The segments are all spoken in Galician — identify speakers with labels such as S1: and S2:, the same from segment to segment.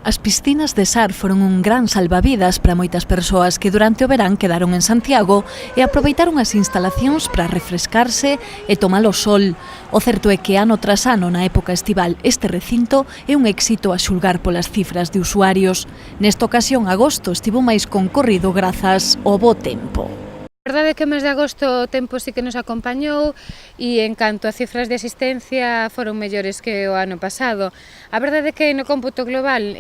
S1: As piscinas de Sar foron un gran salvavidas para moitas persoas que durante o verán quedaron en Santiago e aproveitaron as instalacións para refrescarse e tomar o sol. O certo é que ano tras ano na época estival este recinto é un éxito a xulgar polas cifras de usuarios. Nesta ocasión, agosto estivo máis concorrido grazas ao bo tempo.
S2: A verdade é que o mes de agosto o tempo sí que nos acompañou e en canto a cifras de asistencia foron mellores que o ano pasado. A verdade é que no cómputo global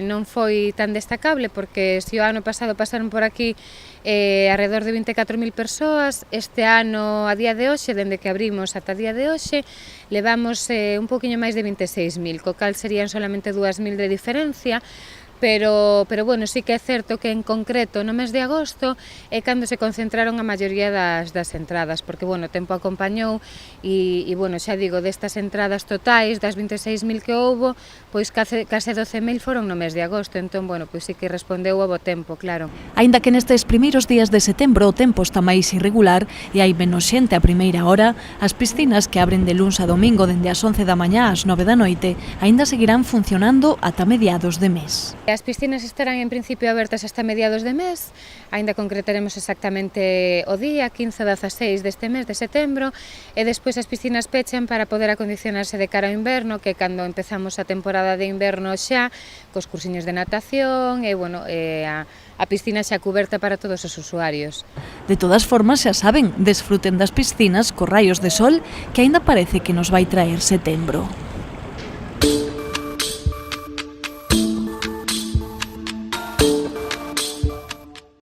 S2: non foi tan destacable porque se o ano pasado pasaron por aquí alrededor de 24.000 persoas, este ano a día de hoxe, dende que abrimos ata a día de hoxe, levamos un poquinho máis de 26.000, co cal serían solamente 2.000 de diferencia. Pero bueno, sí que é certo que en concreto no mes de agosto é cando se concentraron a maioría das entradas, porque bueno, o tempo acompañou e bueno, xa digo, destas entradas totais, das 26.000 que houbo, pois case 12.000 foron no mes de agosto, entón bueno, pois sí que respondeu ao bo tempo, claro.
S1: Aínda que nestes primeiros días de setembro o tempo está máis irregular e hai menos xente a primeira hora, as piscinas que abren de luns a domingo dende as 11 da mañá ás 9 da noite aínda seguirán funcionando ata mediados de mes.
S2: As piscinas estarán en principio abertas hasta mediados de mes, aínda concretaremos exactamente o día, 15 ou 16 deste mes de setembro, e despois as piscinas pechan para poder acondicionarse de cara ao inverno, que é cando empezamos a temporada de inverno xa, cos cursiños de natación e, bueno, a piscina xa cuberta para todos os usuarios.
S1: De todas formas, xa saben, desfruten das piscinas cos raios de sol que aínda parece que nos vai traer setembro.